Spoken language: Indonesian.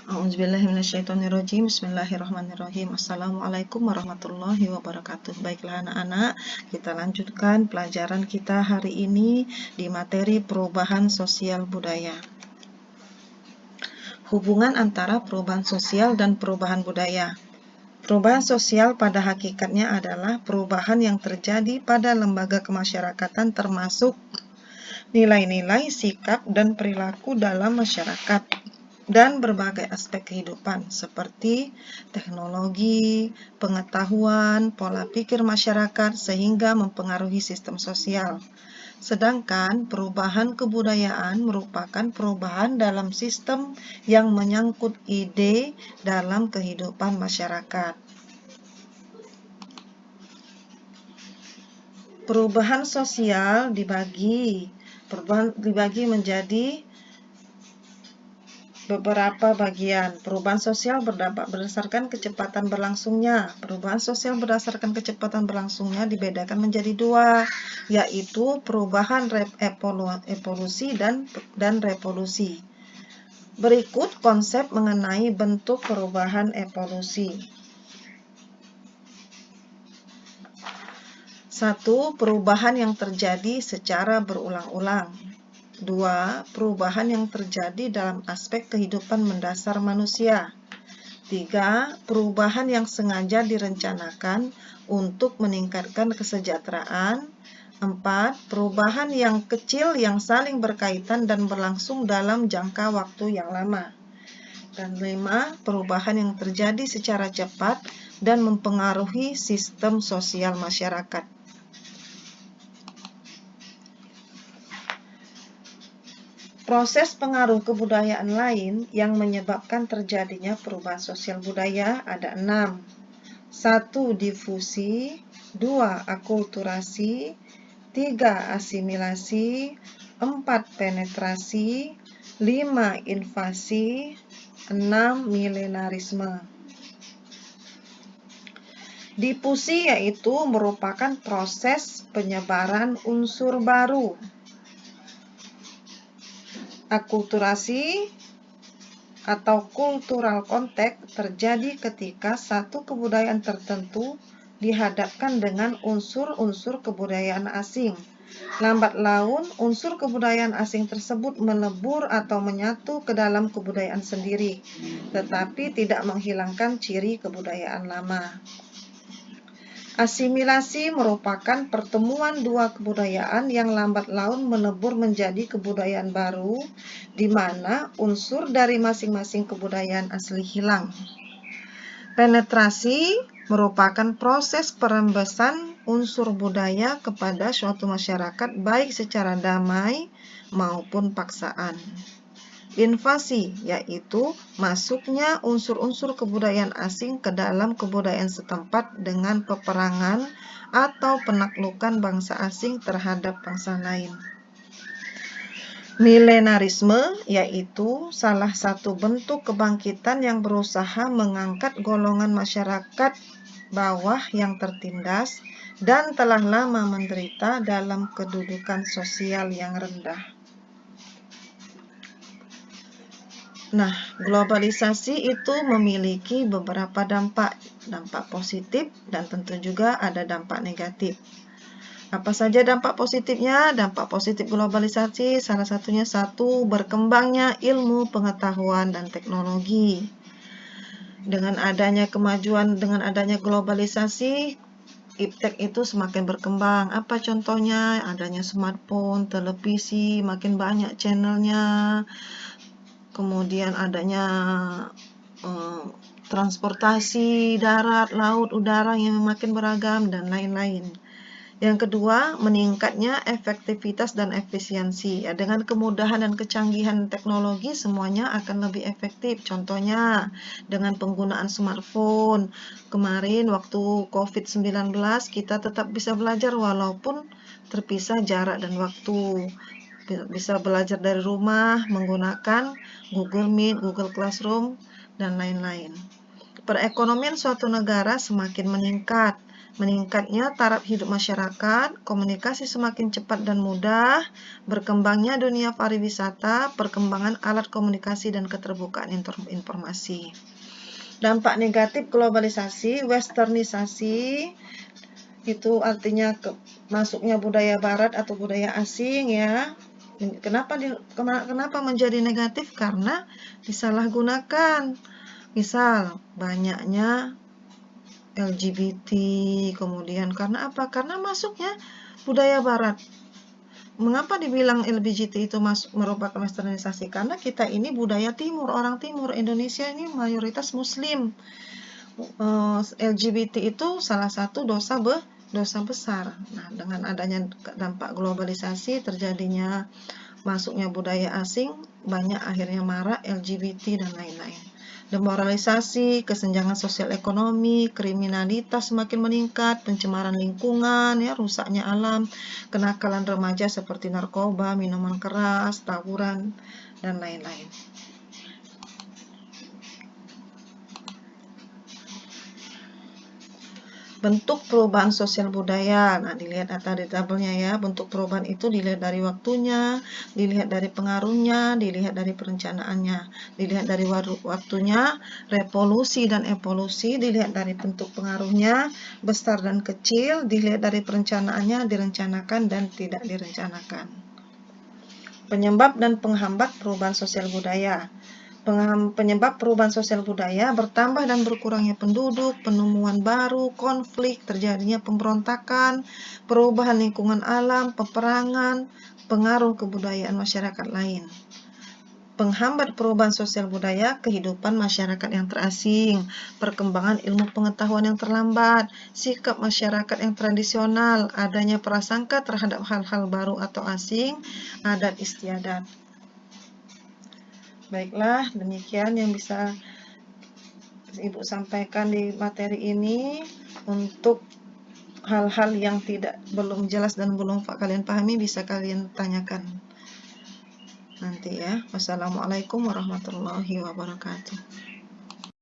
A'udzubillahiminasyaitonirrajim. Bismillahirrahmanirrahim. Assalamualaikum warahmatullahi wabarakatuh. Baiklah anak-anak, kita lanjutkan pelajaran kita hari ini di materi perubahan sosial budaya. Hubungan antara perubahan sosial dan perubahan budaya. Perubahan sosial pada hakikatnya adalah perubahan yang terjadi pada lembaga kemasyarakatan termasuk nilai-nilai, sikap, dan perilaku dalam masyarakat dan berbagai aspek kehidupan seperti teknologi, pengetahuan, pola pikir masyarakat sehingga mempengaruhi sistem sosial. Sedangkan perubahan kebudayaan merupakan perubahan dalam sistem yang menyangkut ide dalam kehidupan masyarakat. Perubahan sosial dibagi menjadi beberapa bagian. Perubahan sosial berdampak berdasarkan kecepatan berlangsungnya. Perubahan sosial berdasarkan kecepatan berlangsungnya dibedakan menjadi dua, yaitu perubahan evolusi dan revolusi. Berikut konsep mengenai bentuk perubahan evolusi. 1. Perubahan yang terjadi secara berulang-ulang. 2. Perubahan yang terjadi dalam aspek kehidupan mendasar manusia. 3. Perubahan yang sengaja direncanakan untuk meningkatkan kesejahteraan. 4. Perubahan yang kecil yang saling berkaitan dan berlangsung dalam jangka waktu yang lama. Dan 5. Perubahan yang terjadi secara cepat dan mempengaruhi sistem sosial masyarakat. Proses pengaruh kebudayaan lain yang menyebabkan terjadinya perubahan sosial budaya ada 6. 1. Difusi. 2. Akulturasi. 3. Asimilasi. 4. Penetrasi. 5. Invasi. 6. Milenarisme. Difusi yaitu merupakan proses penyebaran unsur baru. Akulturasi atau cultural contact terjadi ketika satu kebudayaan tertentu dihadapkan dengan unsur-unsur kebudayaan asing. Lambat laun, unsur kebudayaan asing tersebut melebur atau menyatu ke dalam kebudayaan sendiri, tetapi tidak menghilangkan ciri kebudayaan lama. Asimilasi merupakan pertemuan dua kebudayaan yang lambat laun melebur menjadi kebudayaan baru, di mana unsur dari masing-masing kebudayaan asli hilang. Penetrasi merupakan proses perembesan unsur budaya kepada suatu masyarakat baik secara damai maupun paksaan. Invasi yaitu masuknya unsur-unsur kebudayaan asing ke dalam kebudayaan setempat dengan peperangan atau penaklukan bangsa asing terhadap bangsa lain. Milenarisme yaitu salah satu bentuk kebangkitan yang berusaha mengangkat golongan masyarakat bawah yang tertindas dan telah lama menderita dalam kedudukan sosial yang rendah. Nah, globalisasi itu memiliki beberapa dampak positif dan tentu juga ada dampak negatif. Apa saja dampak positifnya? Dampak positif globalisasi salah satunya 1. Berkembangnya ilmu, pengetahuan, dan teknologi. Dengan adanya kemajuan, dengan adanya globalisasi, iptek itu semakin berkembang. Apa contohnya? Adanya smartphone, televisi, makin banyak channelnya. Kemudian adanya transportasi darat, laut, udara yang makin beragam dan lain-lain. Yang kedua, meningkatnya efektivitas dan efisiensi. Ya, dengan kemudahan dan kecanggihan teknologi semuanya akan lebih efektif. Contohnya dengan penggunaan smartphone. Kemarin waktu COVID-19 kita tetap bisa belajar walaupun terpisah jarak dan waktu. Bisa belajar dari rumah menggunakan Google Meet, Google Classroom, dan lain-lain. Perekonomian suatu negara semakin meningkat meningkatnya taraf hidup masyarakat, komunikasi semakin cepat dan mudah, berkembangnya dunia pariwisata, perkembangan alat komunikasi dan keterbukaan informasi. Dampak negatif globalisasi, westernisasi, itu artinya masuknya budaya barat atau budaya asing ya. Kenapa menjadi negatif? Karena disalahgunakan. Misal banyaknya LGBT, kemudian karena apa? Karena masuknya budaya barat. Mengapa dibilang LGBT itu merupakan westernisasi? Karena kita ini budaya timur, orang timur. Indonesia ini mayoritas muslim. LGBT itu salah satu dosa besar. Nah, dengan adanya dampak globalisasi, terjadinya masuknya budaya asing, banyak akhirnya marak LGBT dan lain-lain. Demoralisasi, kesenjangan sosial ekonomi, kriminalitas semakin meningkat, pencemaran lingkungan, ya, rusaknya alam, kenakalan remaja seperti narkoba, minuman keras, tawuran, dan lain-lain. Bentuk perubahan sosial budaya. Nah, dilihat tadi tabelnya ya. Bentuk perubahan itu dilihat dari waktunya, dilihat dari pengaruhnya, dilihat dari perencanaannya. Dilihat dari waktunya, revolusi dan evolusi, dilihat dari bentuk pengaruhnya, besar dan kecil, dilihat dari perencanaannya, direncanakan dan tidak direncanakan. Penyebab dan penghambat perubahan sosial budaya. Penyebab perubahan sosial budaya bertambah dan berkurangnya penduduk, penemuan baru, konflik, terjadinya pemberontakan, perubahan lingkungan alam, peperangan, pengaruh kebudayaan masyarakat lain. Penghambat perubahan sosial budaya, kehidupan masyarakat yang terasing, perkembangan ilmu pengetahuan yang terlambat, sikap masyarakat yang tradisional, adanya prasangka terhadap hal-hal baru atau asing, adat istiadat. Baiklah, demikian yang bisa Ibu sampaikan di materi ini. Untuk hal-hal yang belum jelas dan belum kalian pahami, bisa kalian tanyakan nanti ya. Wassalamualaikum warahmatullahi wabarakatuh.